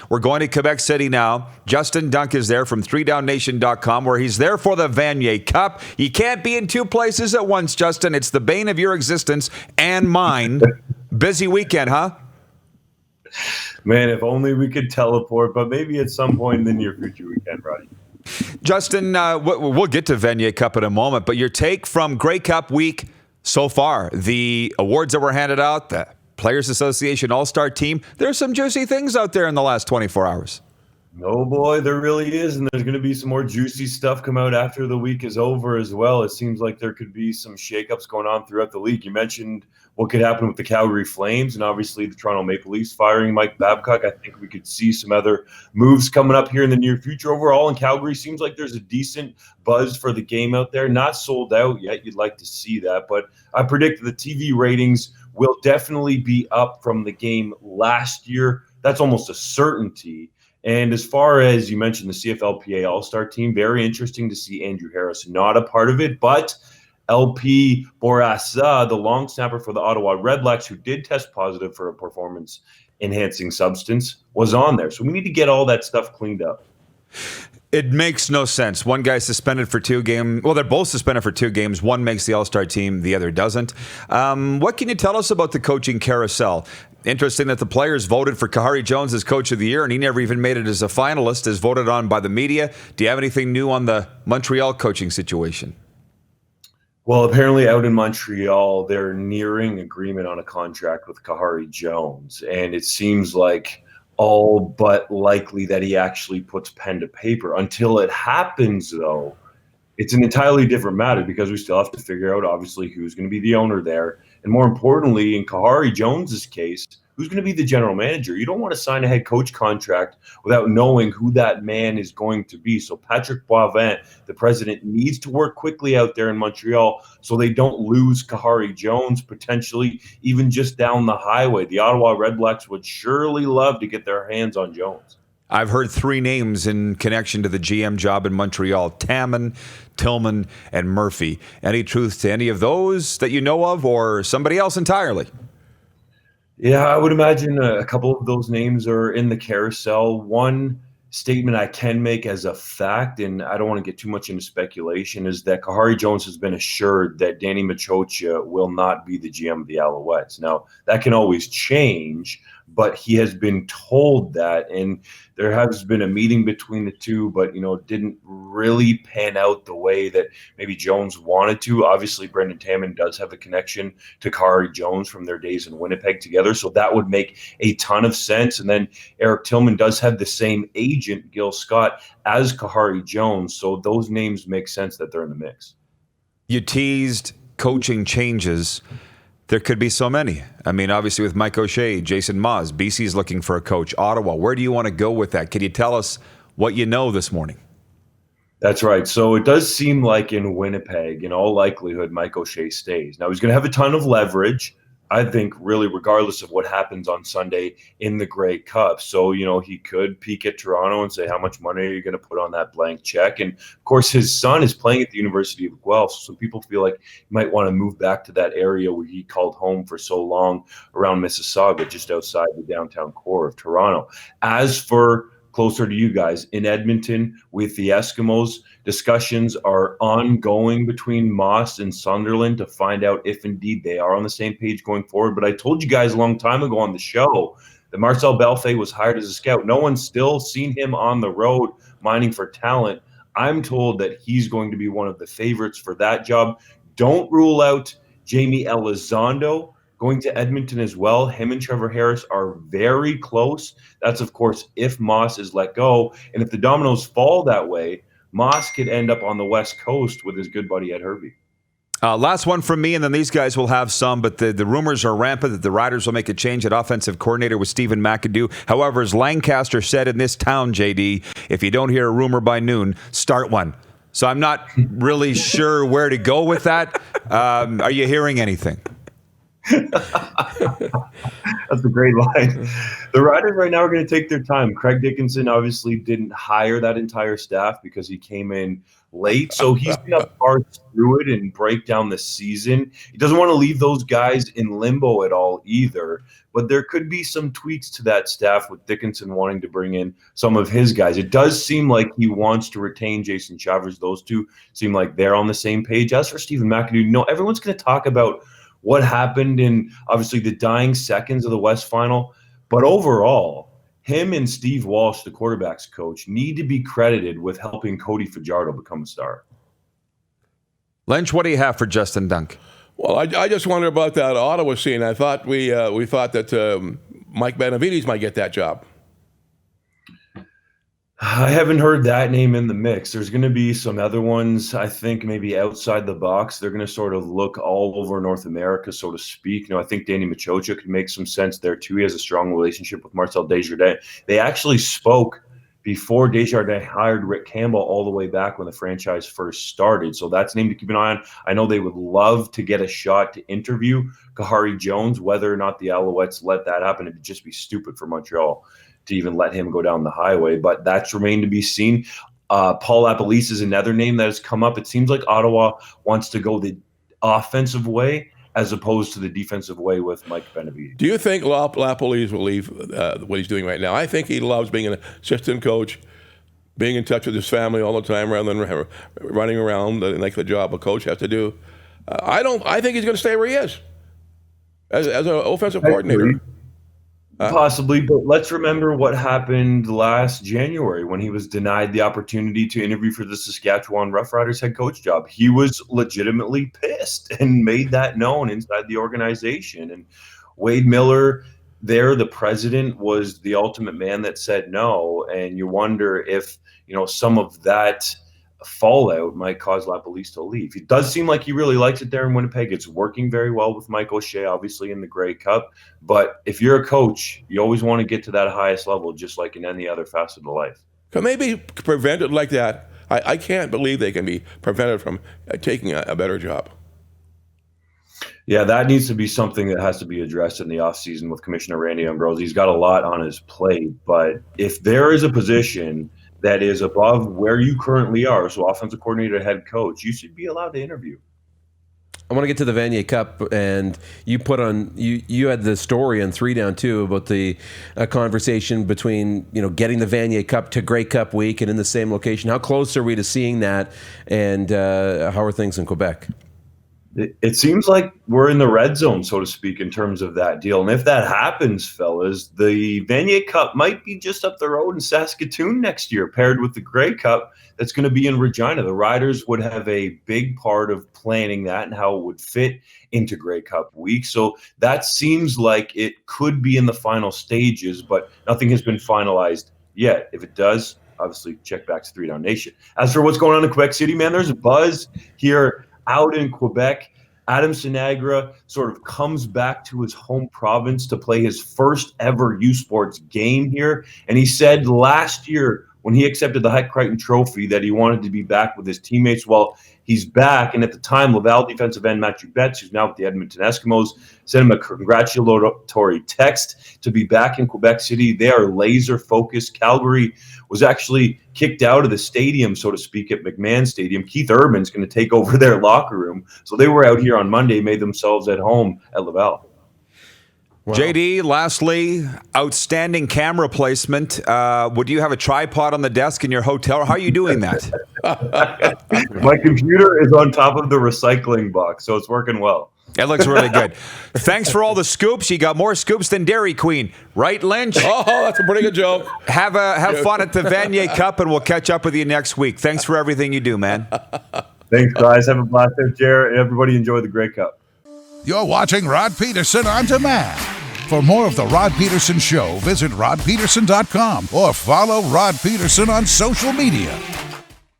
We're going to Quebec City now. Justin Dunk is there from 3downnation.com, where he's there for the Vanier Cup. You can't be in two places at once, Justin. It's the bane of your existence and mine. Busy weekend, huh? Man, if only we could teleport, but maybe at some point in the near future we can, Roddy. Justin, we'll get to Vanier Cup in a moment, but your take from Grey Cup week so far, the awards that were handed out, the Players Association All-Star Team, there's some juicy things out there in the last 24 hours. Oh boy, there really is, and there's going to be some more juicy stuff come out after the week is over as well. It seems like there could be some shakeups going on throughout the league. You mentioned what could happen with the Calgary Flames and obviously the Toronto Maple Leafs firing Mike Babcock. I think we could see some other moves coming up here in the near future. Overall, in Calgary, seems like there's a decent buzz for the game out there. Not sold out yet. You'd like to see that, but I predict the TV ratings will definitely be up from the game last year. That's almost a certainty. And as far as you mentioned, the CFLPA All-Star Team, very interesting to see Andrew Harris not a part of it, but LP Bourassa, the long snapper for the Ottawa Redblacks, who did test positive for a performance-enhancing substance, was on there. So we need to get all that stuff cleaned up. It makes no sense. One guy's suspended for 2 games. Well, they're both suspended for 2 games. One makes the All-Star team, the other doesn't. What can you tell us about the coaching carousel? Interesting that the players voted for Kahari Jones as Coach of the Year, and he never even made it as a finalist, as voted on by the media. Do you have anything new on the Montreal coaching situation? Well, apparently out in Montreal, they're nearing agreement on a contract with Kahari Jones, and it seems like all but likely that he actually puts pen to paper. Until it happens, though, it's an entirely different matter because we still have to figure out, obviously, who's going to be the owner there. And more importantly, in Kahari Jones's case, who's going to be the general manager? You don't want to sign a head coach contract without knowing who that man is going to be. So Patrick Boivin, the president, needs to work quickly out there in Montreal so they don't lose Kahari Jones, potentially even just down the highway. The Ottawa Redblacks would surely love to get their hands on Jones. I've heard 3 names in connection to the GM job in Montreal: Taman, Tillman, and Murphy. Any truth to any of those that you know of, or somebody else entirely? Yeah, I would imagine a couple of those names are in the carousel. One statement I can make as a fact, and I don't want to get too much into speculation, is that Kahari Jones has been assured that Danny Machocha will not be the GM of the Alouettes. Now, that can always change, but he has been told that, and there has been a meeting between the two, but it didn't really pan out the way that maybe Jones wanted to. Obviously, Brendan Taman does have a connection to Kahari Jones from their days in Winnipeg together, so that would make a ton of sense. And then Eric Tillman does have the same agent, Gil Scott, as Kahari Jones, so those names make sense that they're in the mix. You teased coaching changes. There could be so many. I mean, obviously with Mike O'Shea, Jason Maas, BC's looking for a coach, Ottawa. Where do you want to go with that? Can you tell us what you know this morning? That's right. So it does seem like in Winnipeg, in all likelihood, Mike O'Shea stays. Now, he's going to have a ton of leverage, I think, really, regardless of what happens on Sunday in the Grey Cup. So, he could peek at Toronto and say, how much money are you going to put on that blank check? And, of course, his son is playing at the University of Guelph, so some people feel like he might want to move back to that area where he called home for so long around Mississauga, just outside the downtown core of Toronto. As for closer to you guys in Edmonton with the Eskimos, discussions are ongoing between Moss and Sunderland to find out if indeed they are on the same page going forward. But I told you guys a long time ago on the show that Marcel Belfait was hired as a scout. No one's still seen him on the road mining for talent. I'm told that he's going to be one of the favorites for that job. Don't rule out Jamie Elizondo going to Edmonton as well. Him and Trevor Harris are very close. That's, of course, if Moss is let go. And if the dominoes fall that way, Moss could end up on the West Coast with his good buddy Ed Hervey. Last one from me, and then these guys will have some, but the rumors are rampant that the Riders will make a change at offensive coordinator with Stephen McAdoo. However, as Lancaster said in this town, JD, if you don't hear a rumor by noon, start one. So I'm not really sure where to go with that. Are you hearing anything? That's a great line. The Riders right now are going to take their time. Craig Dickinson obviously didn't hire that entire staff because he came in late. So he's going to parse through it and break down the season. He doesn't want to leave those guys in limbo at all either. But there could be some tweaks to that staff with Dickinson wanting to bring in some of his guys. It does seem like he wants to retain Jason Chavez. Those two seem like they're on the same page. As for Stephen McAdoo, everyone's going to talk about what happened in obviously the dying seconds of the West Final. But overall, him and Steve Walsh, the quarterback's coach, need to be credited with helping Cody Fajardo become a star. Lynch, what do you have for Justin Dunk? Well, I just wonder about that Ottawa scene. I thought we thought that Mike Benavides might get that job. I haven't heard that name in the mix. There's going to be some other ones, I think, maybe outside the box. They're going to sort of look all over North America, so to speak. I think Danny Machocha could make some sense there, too. He has a strong relationship with Marcel Desjardins. They actually spoke before Desjardins hired Rick Campbell all the way back when the franchise first started. So that's a name to keep an eye on. I know they would love to get a shot to interview Kahari Jones. Whether or not the Alouettes let that happen, it'd just be stupid for Montreal to even let him go down the highway. But that's remained to be seen. Paul Lapalisse is another name that has come up. It seems like Ottawa wants to go the offensive way as opposed to the defensive way with Mike Benavides. Do you think Lapalisse will leave what he's doing right now? I think he loves being an assistant coach, being in touch with his family all the time rather than running around like the job a coach has to do. I think he's going to stay where he is as an offensive coordinator. Possibly, but let's remember what happened last January when he was denied the opportunity to interview for the Saskatchewan Roughriders head coach job. He was legitimately pissed and made that known inside the organization. And Wade Miller, the president, was the ultimate man that said no. And you wonder if, some of that fallout might cause Lapalisse to leave. It does seem like he really likes it there in Winnipeg. It's working very well with Mike O'Shea, obviously, in the Grey Cup. But if you're a coach, you always want to get to that highest level, just like in any other facet of life. Can they be prevented like that? I can't believe they can be prevented from taking a better job. Yeah, that needs to be something that has to be addressed in the offseason with Commissioner Randy Ambrose. He's got a lot on his plate. But if there is a position that is above where you currently are, so offensive coordinator, head coach, you should be allowed to interview. I want to get to the Vanier Cup, and you put on you had the story on 3 Down 2 about the conversation between getting the Vanier Cup to Grey Cup week and in the same location. How close are we to seeing that, and how are things in Quebec? It seems like we're in the red zone, so to speak, in terms of that deal. And if that happens, fellas, the Vanier Cup might be just up the road in Saskatoon next year, paired with the Grey Cup that's going to be in Regina. The Riders would have a big part of planning that and how it would fit into Grey Cup week. So that seems like it could be in the final stages, but nothing has been finalized yet. If it does, obviously check back to 3 Down Nation. As for what's going on in Quebec City, man, there's a buzz here out in Quebec. Adam Sinagra sort of comes back to his home province to play his first ever U Sports game here. And he said last year when he accepted the Huck Crichton Trophy that he wanted to be back with his teammates. Well, he's back. And at the time, Laval defensive end Matthew Betts, who's now with the Edmonton Eskimos, sent him a congratulatory text to be back in Quebec City. They are laser focused. Calgary was actually kicked out of the stadium, so to speak, at McMahon Stadium. Keith Urban's going to take over their locker room. So they were out here on Monday, made themselves at home at Laval. Wow. JD, lastly, outstanding camera placement. Would you have a tripod on the desk in your hotel? How are you doing that? My computer is on top of the recycling box, so it's working well. It looks really good. Thanks for all the scoops. You got more scoops than Dairy Queen, right, Lynch? Oh, that's a pretty good joke. Have fun at the Vanier Cup, and we'll catch up with you next week. Thanks for everything you do, man. Thanks, guys. Have a blast there, Jared. Everybody enjoy the Grey Cup. You're watching Rod Pedersen On Demand. For more of The Rod Pedersen Show, visit rodpedersen.com or follow Rod Pedersen on social media.